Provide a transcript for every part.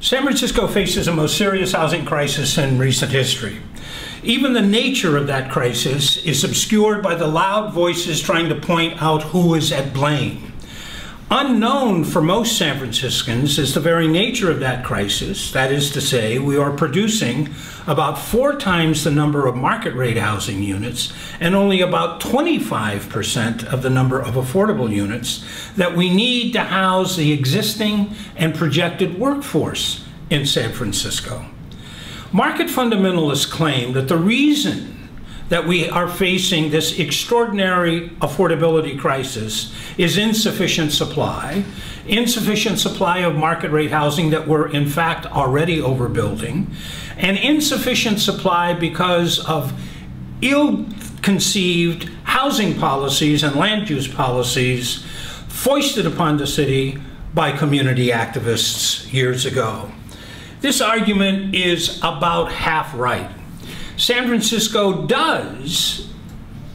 San Francisco faces the most serious housing crisis in recent history. Even the nature of that crisis is obscured by the loud voices trying to point out who is at blame. Unknown for most San Franciscans is the very nature of that crisis. That is to say, we are producing about 4 times the number of market rate housing units and only about 25% of the number of affordable units that we need to house the existing and projected workforce in San Francisco. Market fundamentalists claim that the reason that we are facing this extraordinary affordability crisis is insufficient supply of market rate housing that we're in fact already overbuilding, and insufficient supply because of ill-conceived housing policies and land use policies foisted upon the city by community activists years ago. This argument is about half right. San Francisco does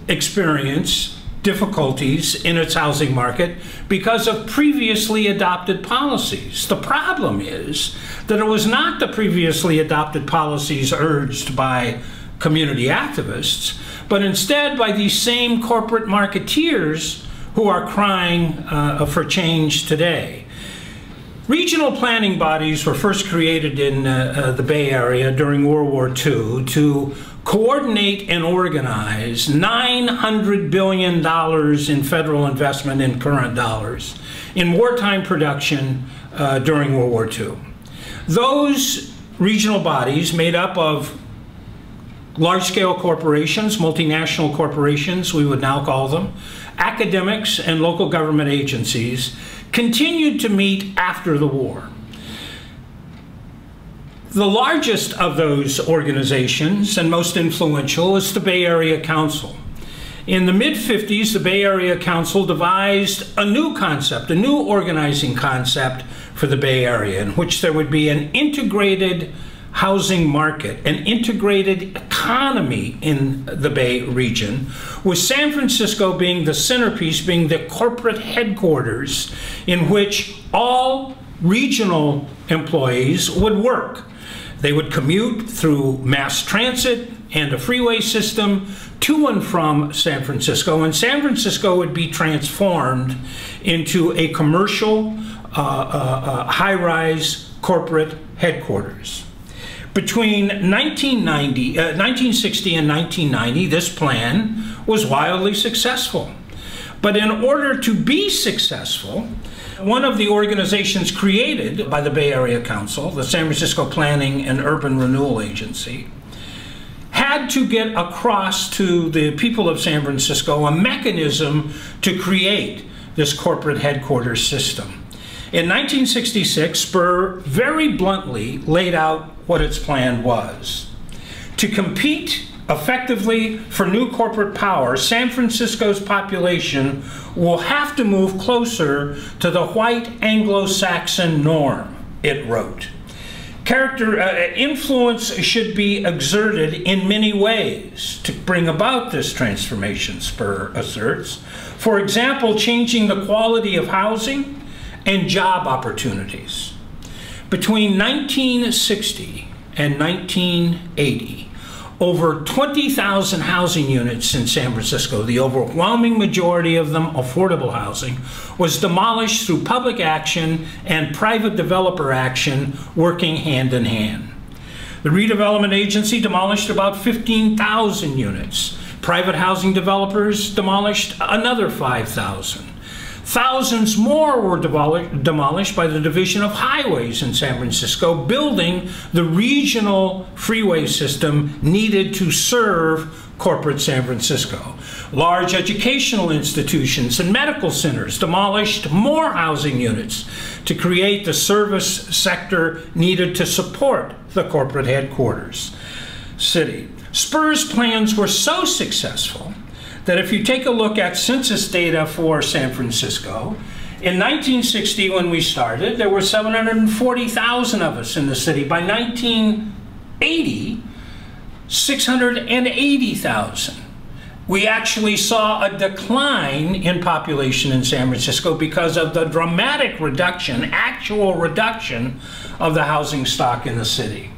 experience difficulties in its housing market because of previously adopted policies. The problem is that it was not the previously adopted policies urged by community activists, but instead by these same corporate marketeers who are crying for change today. Regional planning bodies were first created in the Bay Area during World War II to coordinate and organize $900 billion in federal investment in current dollars in wartime production during World War II. Those regional bodies, made up of large-scale corporations, multinational corporations, we would now call them, academics and local government agencies, continued to meet after the war. The largest of those organizations and most influential is the Bay Area Council. In the mid-50s, the Bay Area Council devised a new concept, a new organizing concept for the Bay Area, in which there would be an integrated housing market, an integrated economy in the Bay region, with San Francisco being the centerpiece, being the corporate headquarters in which all regional employees would work. They would commute through mass transit and a freeway system to and from San Francisco, and San Francisco would be transformed into a commercial, high-rise corporate headquarters. Between 1960 and 1990, this plan was wildly successful. But in order to be successful, one of the organizations created by the Bay Area Council, the San Francisco Planning and Urban Renewal Agency, had to get across to the people of San Francisco a mechanism to create this corporate headquarters system. In 1966, Spur very bluntly laid out what its plan was. To compete effectively for new corporate power, San Francisco's population will have to move closer to the white Anglo-Saxon norm, it wrote. Influence should be exerted in many ways to bring about this transformation, Spur asserts. For example, changing the quality of housing and job opportunities. Between 1960 and 1980, over 20,000 housing units in San Francisco, the overwhelming majority of them affordable housing, was demolished through public action and private developer action working hand in hand. The redevelopment agency demolished about 15,000 units. Private housing developers demolished another 5,000. Thousands more were demolished by the Division of Highways in San Francisco, building the regional freeway system needed to serve corporate San Francisco. Large educational institutions and medical centers demolished more housing units to create the service sector needed to support the corporate headquarters city. Spur's plans were so successful that if you take a look at census data for San Francisco, in 1960 when we started, there were 740,000 of us in the city. By 1980, 680,000. we actually saw a decline in population in San Francisco because of the dramatic reduction, actual reduction of the housing stock in the city.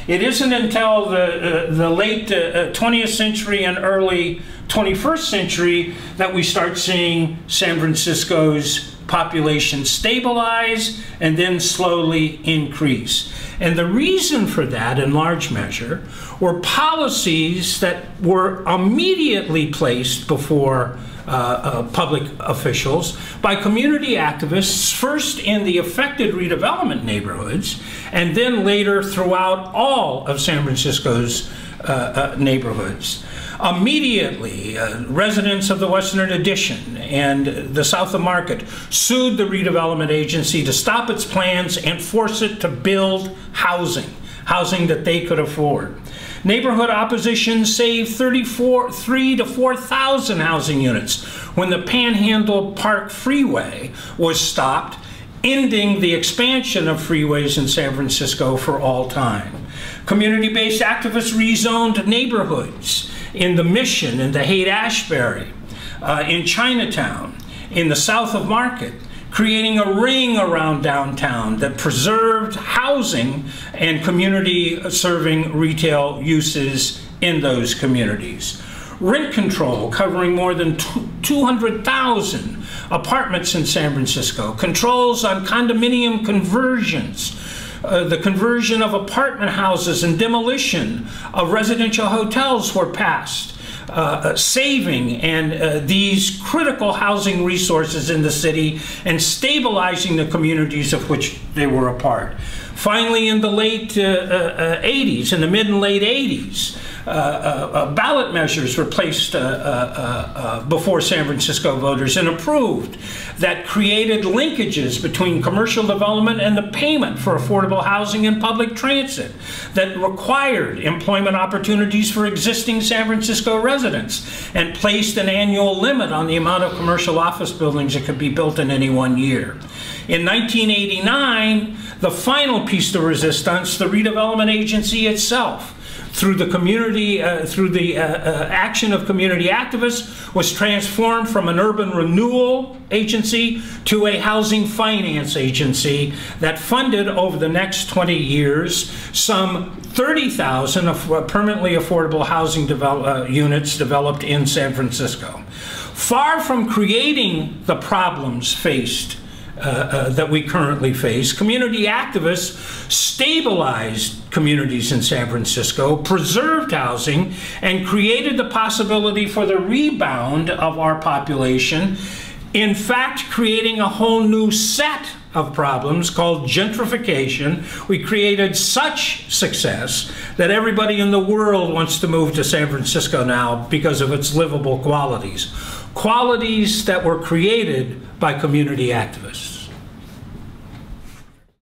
It isn't until the late 20th century and early 21st century that we start seeing San Francisco's population stabilize and then slowly increase. And the reason for that, in large measure, were policies that were immediately placed before public officials by community activists, first in the affected redevelopment neighborhoods, and then later throughout all of San Francisco's neighborhoods. Immediately, residents of the Western Addition and the South of Market sued the redevelopment agency to stop its plans and force it to build housing that they could afford. Neighborhood opposition saved 3,000 to 4,000 housing units when the Panhandle Park Freeway was stopped, ending the expansion of freeways in San Francisco for all time. Community-based activists rezoned neighborhoods in the Mission, in the Haight-Ashbury, in Chinatown, in the South of Market, creating a ring around downtown that preserved housing and community-serving retail uses in those communities. Rent control covering more than 200,000 apartments in San Francisco, controls on condominium conversions, the conversion of apartment houses and demolition of residential hotels were passed, saving these critical housing resources in the city and stabilizing the communities of which they were a part. Finally, in the late 80s, in the mid and late 80s, ballot measures were placed before San Francisco voters and approved that created linkages between commercial development and the payment for affordable housing and public transit, that required employment opportunities for existing San Francisco residents and placed an annual limit on the amount of commercial office buildings that could be built in any one year. In 1989, the final piece de resistance, the redevelopment agency itself, through the community, action of community activists, was transformed from an urban renewal agency to a housing finance agency that funded over the next 20 years some 30,000 of permanently affordable housing units developed in San Francisco. Far from creating the problems faced that we currently face, community activists stabilized communities in San Francisco, preserved housing, and created the possibility for the rebound of our population, in fact creating a whole new set of problems called gentrification. We created such success that everybody in the world wants to move to San Francisco now because of its livable qualities. Qualities that were created by community activists.